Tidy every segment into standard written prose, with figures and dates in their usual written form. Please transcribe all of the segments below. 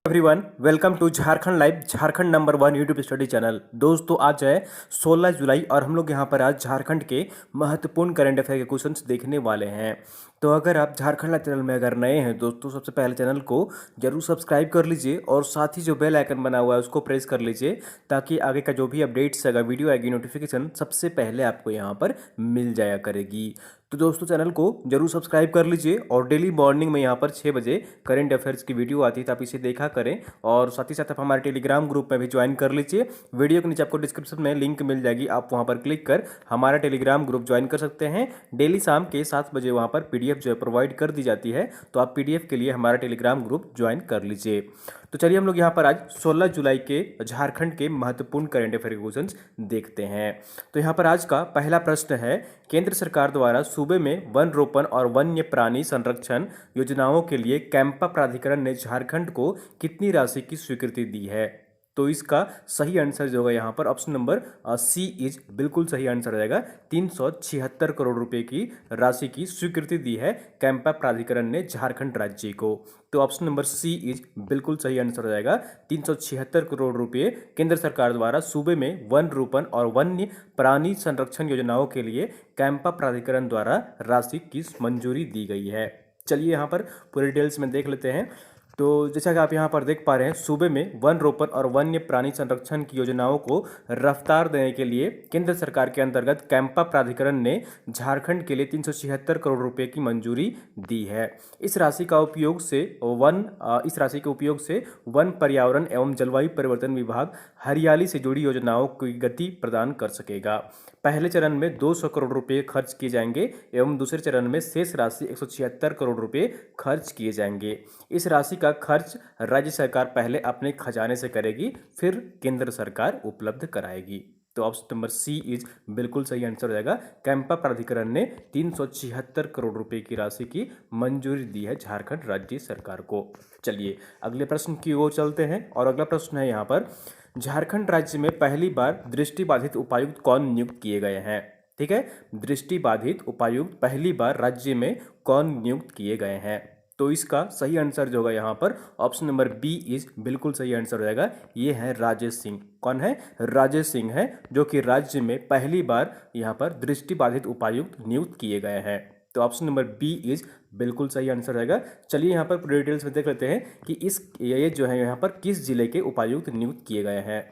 Everyone, welcome to Jharkhand live, Jharkhand number 1 YouTube study channel. दोस्तों, आज है 16 जुलाई और हम लोग यहाँ पर आज झारखंड के महत्वपूर्ण करंट अफेयर के क्वेश्चंस देखने वाले हैं। तो अगर आप झारखंड लाइव चैनल में अगर नए हैं दोस्तों, सबसे पहले चैनल को जरूर सब्सक्राइब कर लीजिए और साथ ही जो बेल आइकन बना हुआ है उसको प्रेस कर लीजिए, ताकि आगे का जो भी अपडेट्स अगर वीडियो आएगी नोटिफिकेशन सबसे पहले आपको यहाँ पर मिल जाया करेगी। तो दोस्तों, चैनल को जरूर सब्सक्राइब कर लीजिए और डेली मॉर्निंग में यहाँ पर 6 बजे करंट अफेयर्स की वीडियो आती है, तो आप इसे देखा करें। और साथ ही साथ आप हमारे टेलीग्राम ग्रुप में भी ज्वाइन कर लीजिए। वीडियो के नीचे आपको डिस्क्रिप्शन में लिंक मिल जाएगी, आप वहाँ पर क्लिक कर हमारा टेलीग्राम ग्रुप ज्वाइन कर सकते हैं। डेली शाम के 7 बजे वहाँ पर पीडीएफ जो है प्रोवाइड कर दी जाती है, तो आप पीडीएफ के लिए हमारा टेलीग्राम ग्रुप ज्वाइन कर लीजिए। तो चलिए हम लोग यहाँ पर आज 16 जुलाई के झारखंड के महत्वपूर्ण करंट अफेयर के क्वेश्चंस देखते हैं। तो यहाँ पर आज का पहला प्रश्न है, केंद्र सरकार द्वारा सूबे में वन रोपण और वन्य प्राणी संरक्षण योजनाओं के लिए कैंपा प्राधिकरण ने झारखंड को कितनी राशि की स्वीकृति दी है? तो इसका सही आंसर जो होगा यहाँ पर ऑप्शन नंबर सी इज बिल्कुल सही आंसर हो जाएगा। 376 करोड़ रुपए की राशि की स्वीकृति दी है कैंपा प्राधिकरण ने झारखंड राज्य को। तो ऑप्शन नंबर सी इज बिल्कुल सही आंसर हो जाएगा। 376 करोड़ रुपए केंद्र सरकार द्वारा सूबे में वन रोपण और वन्य प्राणी संरक्षण योजनाओं के लिए कैंपा प्राधिकरण द्वारा राशि की मंजूरी दी गई है। चलिए यहाँ पर पूरे डिटेल्स में देख लेते हैं। तो जैसा कि आप यहाँ पर देख पा रहे हैं, सूबे में वन रोपण और वन्य प्राणी संरक्षण की योजनाओं को रफ्तार देने के लिए केंद्र सरकार के अंतर्गत कैंपा प्राधिकरण ने झारखंड के लिए 376 करोड़ रुपए की मंजूरी दी है। इस राशि के उपयोग से वन, पर्यावरण एवं जलवायु परिवर्तन विभाग हरियाली से जुड़ी योजनाओं की गति प्रदान कर सकेगा। पहले चरण में 200 करोड़ रुपए खर्च किए जाएंगे एवं दूसरे चरण में शेष राशि 176 करोड़ रुपए खर्च किए जाएंगे। इस राशि का खर्च राज्य सरकार पहले अपने खजाने से करेगी, फिर केंद्र सरकार उपलब्ध कराएगी। तो ऑप्शन नंबर सी इज बिल्कुल सही आंसर हो जाएगा। कैंपा प्राधिकरण ने 376 करोड़ रुपए की राशि की मंजूरी दी है झारखंड राज्य सरकार को। चलिए अगले प्रश्न की ओर चलते हैं और अगला प्रश्न है यहाँ पर, झारखंड राज्य में पहली बार दृष्टिबाधित उपायुक्त कौन नियुक्त किए गए हैं? ठीक है, दृष्टिबाधित उपायुक्त पहली बार राज्य में कौन नियुक्त किए गए हैं? तो इसका सही आंसर जो होगा यहाँ पर ऑप्शन नंबर बी इज बिल्कुल सही आंसर हो जाएगा। ये है राजेश सिंह। कौन है? राजेश सिंह है, जो कि राज्य में पहली बार यहाँ पर दृष्टिबाधित उपायुक्त नियुक्त किए गए हैं। तो ऑप्शन नंबर बी इज बिल्कुल सही आंसर रहेगा। चलिए यहाँ पर पूरे डिटेल्स में देख लेते हैं कि ये जो है यहाँ पर किस जिले के उपायुक्त नियुक्त किए गए हैं।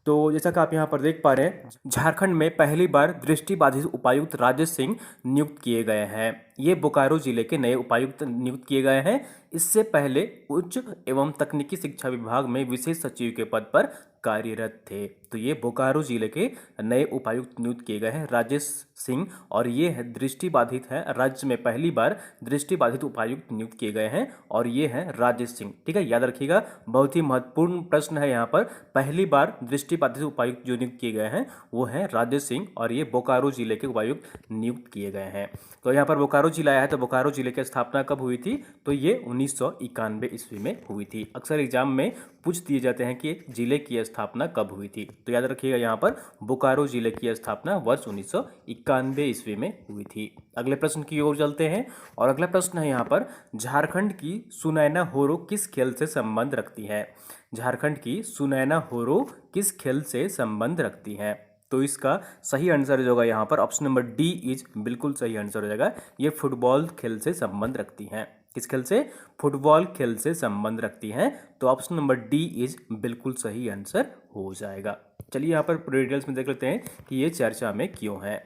तो जैसा कि आप यहाँ पर देख पा रहे हैं, झारखंड में पहली बार दृष्टिबाधित उपायुक्त राजेश सिंह नियुक्त किए गए हैं। ये बोकारो जिले के नए उपायुक्त नियुक्त किए गए हैं। इससे पहले उच्च एवं तकनीकी शिक्षा विभाग में विशेष सचिव के पद पर कार्यरत थे। तो ये बोकारो जिले के नए उपायुक्त नियुक्त किए गए हैं राजेश सिंह, और ये है दृष्टिबाधित है, राज्य में पहली बार दृष्टिबाधित उपायुक्त नियुक्त किए गए हैं और ये हैं राजेश सिंह। ठीक है, याद रखिएगा, बहुत ही महत्वपूर्ण प्रश्न है यहाँ पर। पहली बार दृष्टिबाधित उपायुक्त जो नियुक्त किए गए हैं वो हैं राजेश सिंह, और ये बोकारो जिले के उपायुक्त नियुक्त किए गए हैं। तो यहाँ पर बोकारो जिला आया है, तो बोकारो जिले की स्थापना कब हुई थी? तो ये 1991 ईस्वी में हुई थी। अक्सर एग्जाम में पूछ दिए जाते हैं कि जिले की स्थापना कब हुई थी, तो याद रखिएगा यहाँ पर बोकारो जिले की स्थापना वर्ष 1991 ईस्वी में हुई थी। अगले प्रश्न की ओर चलते हैं और अगला प्रश्न है यहाँ पर, झारखंड की सुनैना होरो किस खेल से संबंध रखती है? झारखंड की सुनैना होरो किस खेल से संबंध रखती है? तो इसका सही आंसर जो होगा यहाँ पर ऑप्शन नंबर डी इज बिल्कुल सही आंसर हो जाएगा। ये फुटबॉल खेल से संबंध रखती हैं। किस खेल से? फुटबॉल खेल से संबंध रखती हैं। तो ऑप्शन नंबर डी इज बिल्कुल सही आंसर हो जाएगा। चलिए यहाँ पर पूरे डिटेल्स में देख लेते हैं कि ये चर्चा में क्यों है।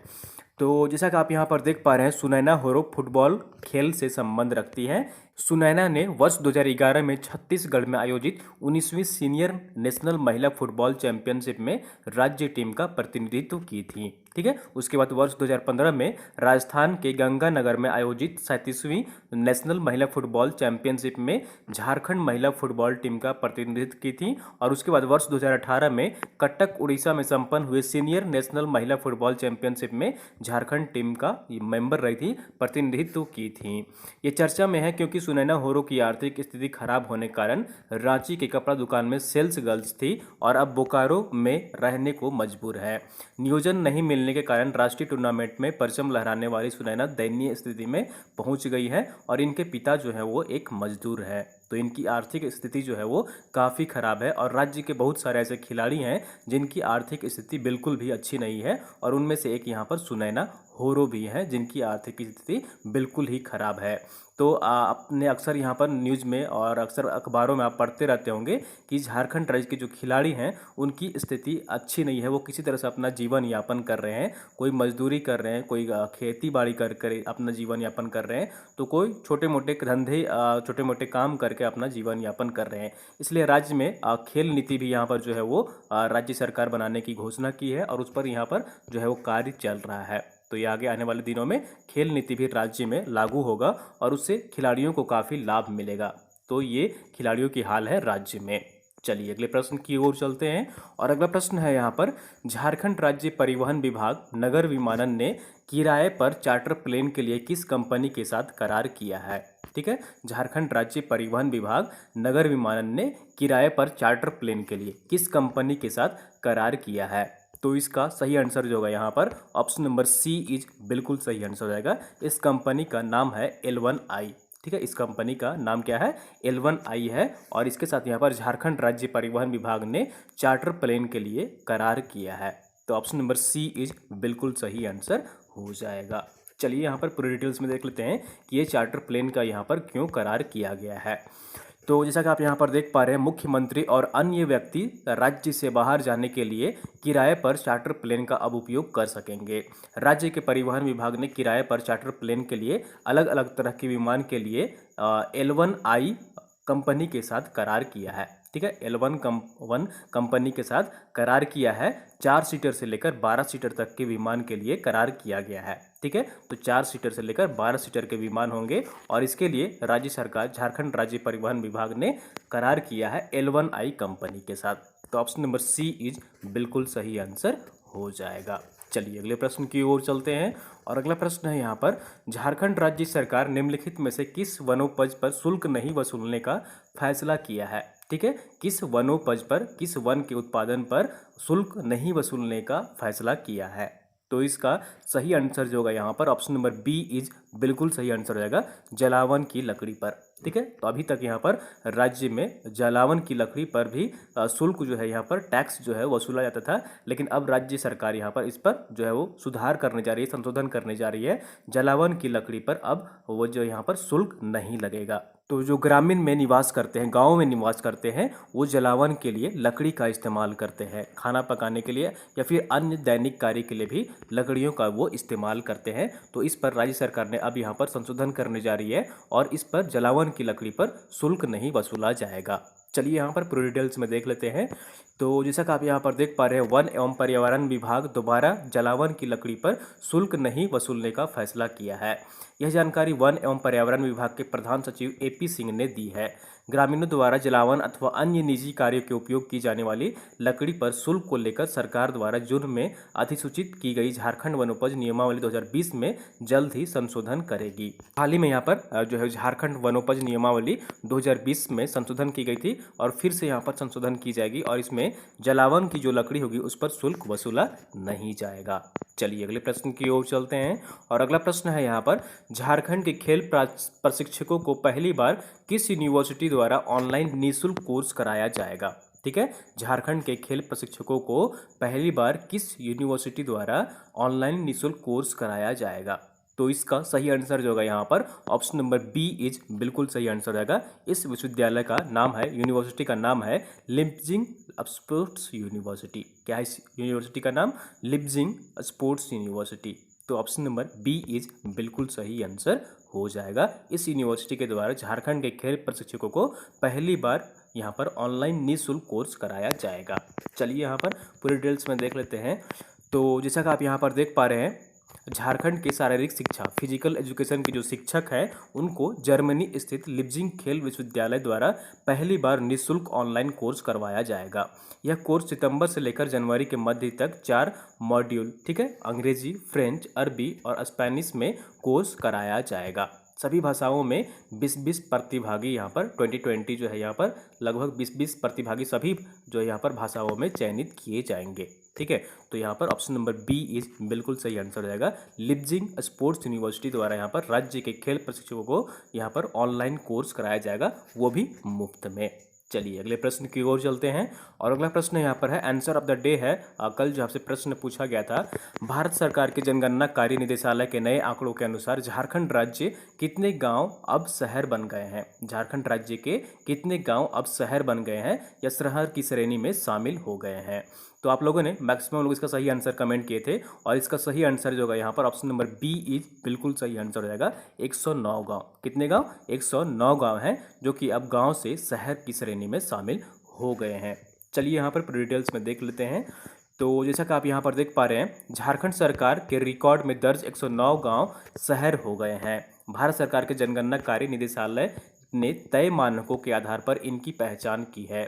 तो जैसा कि आप यहाँ पर देख पा रहे हैं, सुनैना होरो फुटबॉल खेल से संबंध रखती हैं। सुनैना ने वर्ष 2011 में छत्तीसगढ़ में आयोजित 19वीं सीनियर नेशनल महिला फुटबॉल चैंपियनशिप में राज्य टीम का प्रतिनिधित्व की थी। ठीक है, उसके बाद वर्ष 2015 में राजस्थान के गंगानगर में आयोजित 37वीं नेशनल महिला फुटबॉल चैंपियनशिप में झारखंड महिला फुटबॉल टीम का प्रतिनिधित्व की थी, और उसके बाद वर्ष 2018 में कटक उड़ीसा में संपन्न हुए सीनियर नेशनल महिला फुटबॉल चैंपियनशिप में झारखंड टीम का मेंबर रही थी, प्रतिनिधित्व की थी। ये चर्चा में है क्योंकि सुनैना होरो की आर्थिक स्थिति खराब होने के कारण रांची के कपड़ा दुकान में सेल्स गर्ल्स थी और अब बोकारो में रहने को मजबूर है। नियोजन नहीं मिलने के कारण राष्ट्रीय टूर्नामेंट में परचम लहराने वाली सुनैना दयनीय स्थिति में पहुंच गई है और इनके पिता जो है वो एक मजदूर है। तो इनकी आर्थिक स्थिति जो है वो काफ़ी ख़राब है और राज्य के बहुत सारे ऐसे खिलाड़ी हैं जिनकी आर्थिक स्थिति बिल्कुल भी अच्छी नहीं है और उनमें से एक यहाँ पर सुनैना होरो भी हैं जिनकी आर्थिक स्थिति बिल्कुल ही ख़राब है। तो आपने अक्सर यहाँ पर न्यूज़ में और अक्सर अखबारों में आप पढ़ते रहते होंगे कि झारखंड राज्य के जो खिलाड़ी हैं उनकी स्थिति अच्छी नहीं है, वो किसी तरह से अपना जीवन यापन कर रहे हैं, कोई मजदूरी कर रहे हैं, कोई खेती बाड़ी कर अपना जीवन यापन कर रहे हैं, तो कोई छोटे मोटे धंधे छोटे मोटे काम करके अपना जीवन यापन कर रहे हैं। इसलिए राज्य में खेल नीति भी यहाँ पर जो है वो राज्य सरकार बनाने की घोषणा की है और उस पर यहाँ पर जो है वो कार्य चल रहा है। तो ये आगे आने वाले दिनों में खेल नीति भी राज्य में लागू होगा और उससे खिलाड़ियों को काफ़ी लाभ मिलेगा। तो ये खिलाड़ियों की हाल है राज्य में। चलिए अगले प्रश्न की ओर चलते हैं और अगला प्रश्न है यहाँ पर, झारखंड राज्य परिवहन विभाग नगर विमानन ने किराए पर चार्टर प्लेन के लिए किस कंपनी के साथ करार किया है? ठीक है, झारखंड राज्य परिवहन विभाग नगर विमानन ने किराए पर चार्टर प्लेन के लिए किस कंपनी के साथ करार किया है? तो इसका सही आंसर जो होगा यहाँ पर ऑप्शन नंबर सी इज बिल्कुल सही आंसर हो जाएगा। इस कंपनी का नाम है L1I। ठीक है, इस कंपनी का नाम क्या है? L1I है और इसके साथ यहाँ पर झारखंड राज्य परिवहन विभाग ने चार्टर प्लेन के लिए करार किया है। तो ऑप्शन नंबर सी इज बिल्कुल सही आंसर हो जाएगा। चलिए यहाँ पर पूरी डिटेल्स में देख लेते हैं कि ये चार्टर प्लेन का यहाँ पर क्यों करार किया गया है। तो जैसा कि आप यहाँ पर देख पा रहे हैं, मुख्यमंत्री और अन्य व्यक्ति राज्य से बाहर जाने के लिए किराए पर चार्टर प्लेन का अब उपयोग कर सकेंगे। राज्य के परिवहन विभाग ने किराए पर चार्टर प्लेन के लिए अलग अलग तरह के विमान के लिए L1I कंपनी के साथ करार किया है। ठीक है, L1 कंपनी के साथ करार किया है। 4 सीटर से लेकर 12 सीटर तक के विमान के लिए करार किया गया है। ठीक है, तो 4 सीटर से लेकर 12 सीटर के विमान होंगे और इसके लिए राज्य सरकार झारखंड राज्य परिवहन विभाग ने करार किया है L1I कंपनी के साथ। तो ऑप्शन नंबर सी इज बिल्कुल सही आंसर हो जाएगा। चलिए अगले प्रश्न की ओर चलते हैं और अगला प्रश्न है यहाँ पर, झारखंड राज्य सरकार निम्नलिखित में से किस वनोपज पर शुल्क नहीं वसूलने का फैसला किया है? ठीक है, किस वनोपज पर, किस वन के उत्पादन पर शुल्क नहीं वसूलने का फैसला किया है? तो इसका सही आंसर जो होगा यहाँ पर ऑप्शन नंबर बी इज बिल्कुल सही आंसर हो जाएगा, जलावन की लकड़ी पर। ठीक है, तो अभी तक यहाँ पर राज्य में जलावन की लकड़ी पर भी शुल्क जो है यहाँ पर टैक्स जो है वसूला जाता था, लेकिन अब राज्य सरकार यहाँ पर इस पर जो है वो सुधार करने जा रही है, संशोधन करने जा रही है। जलावन की लकड़ी पर अब वो जो यहाँ पर शुल्क नहीं लगेगा। तो जो ग्रामीण में निवास करते हैं, गाँव में निवास करते हैं, वो जलावन के लिए लकड़ी का इस्तेमाल करते हैं, खाना पकाने के लिए या फिर अन्य दैनिक कार्य के लिए भी लकड़ियों का वो इस्तेमाल करते हैं। तो इस पर राज्य सरकार ने अब यहाँ पर संशोधन करने जा रही है और इस पर जलावन की लकड़ी पर शुल्क नहीं वसूला जाएगा। चलिए यहाँ पर पूरी डिटेल्स में देख लेते हैं। तो जैसा कि आप यहाँ पर देख पा रहे हैं, वन एवं पर्यावरण विभाग दोबारा जलावन की लकड़ी पर शुल्क नहीं वसूलने का फैसला किया है। यह जानकारी वन एवं पर्यावरण विभाग के प्रधान सचिव AP सिंह ने दी है। ग्रामीणों द्वारा जलावन अथवा अन्य निजी कार्यों के उपयोग की जाने वाली लकड़ी पर शुल्क को लेकर सरकार द्वारा जून में अधिसूचित की गई झारखंड वनोपज नियमावली 2020 में जल्द ही संशोधन करेगी। हाल ही में यहाँ पर जो है झारखंड वनोपज नियमावली 2020 में संशोधन की गई थी और फिर से यहाँ पर संशोधन की जाएगी और इसमें जलावन की जो लकड़ी होगी उस पर शुल्क वसूला नहीं जाएगा। चलिए अगले प्रश्न की ओर चलते हैं और अगला प्रश्न है यहाँ पर, झारखंड के खेल प्रशिक्षकों को पहली बार किस यूनिवर्सिटी द्वारा ऑनलाइन निःशुल्क कोर्स कराया जाएगा? ठीक है, झारखंड के खेल प्रशिक्षकों को पहली बार किस यूनिवर्सिटी द्वारा ऑनलाइन निःशुल्क कोर्स कराया जाएगा? तो इसका सही आंसर जो होगा यहाँ पर ऑप्शन नंबर बी इज बिल्कुल सही आंसर रहेगा। इस विश्वविद्यालय का नाम है, यूनिवर्सिटी का नाम है लिप्जिंग स्पोर्ट्स यूनिवर्सिटी। क्या है इस यूनिवर्सिटी का नाम? लिप्जिंग स्पोर्ट्स यूनिवर्सिटी। तो ऑप्शन नंबर बी इज बिल्कुल सही आंसर हो जाएगा। इस यूनिवर्सिटी के द्वारा झारखंड के खेल प्रशिक्षकों को पहली बार यहाँ पर ऑनलाइन निःशुल्क कोर्स कराया जाएगा। चलिए यहाँ पर पूरी डिटेल्स में देख लेते हैं। तो जैसा कि आप यहाँ पर देख पा रहे हैं, झारखंड के शारीरिक शिक्षा फिजिकल एजुकेशन के जो शिक्षक हैं उनको जर्मनी स्थित लिप्जिंग खेल विश्वविद्यालय द्वारा पहली बार निःशुल्क ऑनलाइन कोर्स करवाया जाएगा। यह कोर्स सितंबर से लेकर जनवरी के मध्य तक 4 मॉड्यूल, ठीक है, अंग्रेजी, फ्रेंच, अरबी और स्पेनिश में कोर्स कराया जाएगा। सभी भाषाओं में 20-20 प्रतिभागी यहाँ पर 2020 जो है यहाँ पर लगभग 20-20 प्रतिभागी सभी जो है यहाँ पर भाषाओं में चयनित किए जाएंगे। ठीक है, तो यहाँ पर ऑप्शन नंबर बी इज बिल्कुल सही आंसर हो जाएगा। लिपजिंग स्पोर्ट्स यूनिवर्सिटी द्वारा यहाँ पर राज्य के खेल प्रशिक्षकों को यहाँ पर ऑनलाइन कोर्स कराया जाएगा, वो भी मुफ्त में। चलिए अगले प्रश्न की ओर चलते हैं और अगला प्रश्न यहाँ पर है, आंसर ऑफ द डे है। कल जो आपसे प्रश्न पूछा गया था, भारत सरकार के जनगणना कार्य निदेशालय के नए आंकड़ों के अनुसार झारखंड राज्य कितने गांव अब शहर बन गए हैं? झारखंड राज्य के कितने गांव अब शहर बन गए हैं या शहर की श्रेणी में शामिल हो गए हैं? तो आप लोगों ने मैक्सिमम लोग इसका सही आंसर कमेंट किए थे और इसका सही आंसर जो होगा यहाँ पर ऑप्शन नंबर बी इज बिल्कुल सही आंसर हो जाएगा। 109 गांव। कितने गांव? 109 गांव हैं जो कि अब गांव से शहर की श्रेणी में शामिल हो गए हैं। चलिए यहाँ पर डिटेल्स में देख लेते हैं। तो जैसा कि आप यहाँ पर देख पा रहे हैं, झारखंड सरकार के रिकॉर्ड में दर्ज 109 गांव शहर हो गए हैं। भारत सरकार के जनगणना कार्य निदेशालय ने तय मानकों के आधार पर इनकी पहचान की है।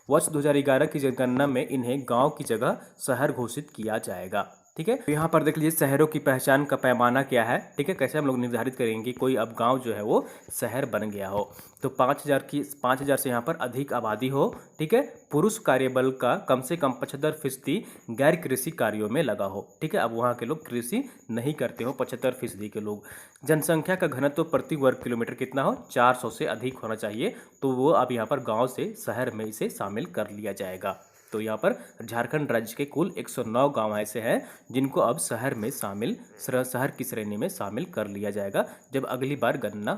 वर्ष 2011 की जनगणना में इन्हें गांव की जगह शहर घोषित किया जाएगा। ठीक है, तो यहाँ पर देख लीजिए शहरों की पहचान का पैमाना क्या है। ठीक है, कैसे हम लोग निर्धारित करेंगे कोई अब गांव जो है वो शहर बन गया हो? तो 5,000 से यहाँ पर अधिक आबादी हो। ठीक है, पुरुष कार्यबल का कम से कम 75% गैर कृषि कार्यों में लगा हो। ठीक है, अब वहाँ के लोग कृषि नहीं करते हो 75% के लोग। जनसंख्या का घनत्व प्रति वर्ग किलोमीटर कितना हो? 400 से अधिक होना चाहिए। तो वो अब यहाँ पर गाँव से शहर में इसे शामिल कर लिया जाएगा। तो यहाँ पर झारखंड राज्य के कुल 109 गांव ऐसे हैं जिनको अब शहर में शामिल शहर की श्रेणी में शामिल कर लिया जाएगा जब अगली बार जनगणना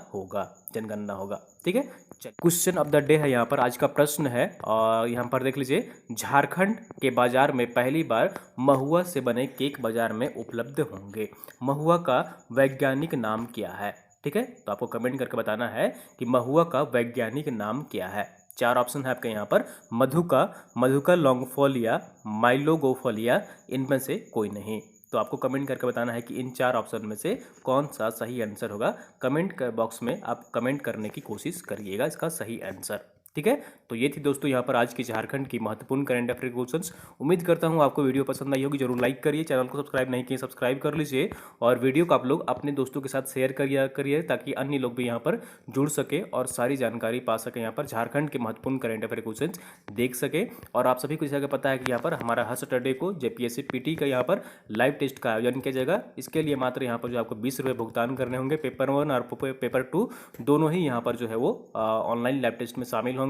होगा। ठीक है, क्वेश्चन ऑफ द डे है यहाँ पर आज का प्रश्न है और यहाँ पर देख लीजिए, झारखंड के बाजार में पहली बार महुआ से बने केक बाजार में उपलब्ध होंगे। महुआ का वैज्ञानिक नाम क्या है? ठीक है, तो आपको कमेंट करके बताना है कि महुआ का वैज्ञानिक नाम क्या है। 4 ऑप्शन है आपके यहाँ पर, मधुका लॉन्गिफोलिया, माइलोगोफोलिया, इनमें से कोई नहीं। तो आपको कमेंट करके बताना है कि इन 4 ऑप्शन में से कौन सा सही आंसर होगा। कमेंट बॉक्स में आप कमेंट करने की कोशिश करिएगा इसका सही आंसर। ठीक है, तो ये थी दोस्तों यहाँ पर आज की झारखंड की महत्वपूर्ण करंट अफेयर क्वेश्चंस। उम्मीद करता हूँ आपको वीडियो पसंद आई होगी। जरूर लाइक करिए, चैनल को सब्सक्राइब नहीं किए सब्सक्राइब कर लीजिए और वीडियो को आप लोग अपने दोस्तों के साथ शेयर करिए ताकि अन्य लोग भी यहाँ पर जुड़ सके और सारी जानकारी पा सके, यहाँ पर झारखंड के महत्वपूर्ण करंट अफेयर क्वेश्चंस देख सके। और आप सभी को जैसा पता है कि यहाँ पर हमारा हर सैटरडे को जेपीएससी पीटी का यहाँ पर लाइव टेस्ट का आयोजन किया जाएगा। इसके लिए मात्र यहाँ पर जो आपको 20 रुपये भुगतान करने होंगे। पेपर 1 और पेपर 2 दोनों ही यहाँ पर जो है वो ऑनलाइन लाइव टेस्ट में शामिल होंगे।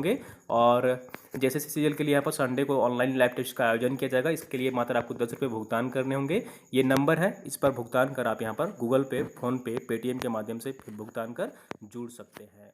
और जैसे सीरियल के लिए यहाँ पर संडे को ऑनलाइन लाइव टेस्ट का आयोजन किया जाएगा। इसके लिए मात्र आपको 10 रुपये भुगतान करने होंगे। ये नंबर है, इस पर भुगतान कर आप यहाँ पर गूगल पे, फोन पे, पेटीएम के माध्यम से भुगतान कर जुड़ सकते हैं।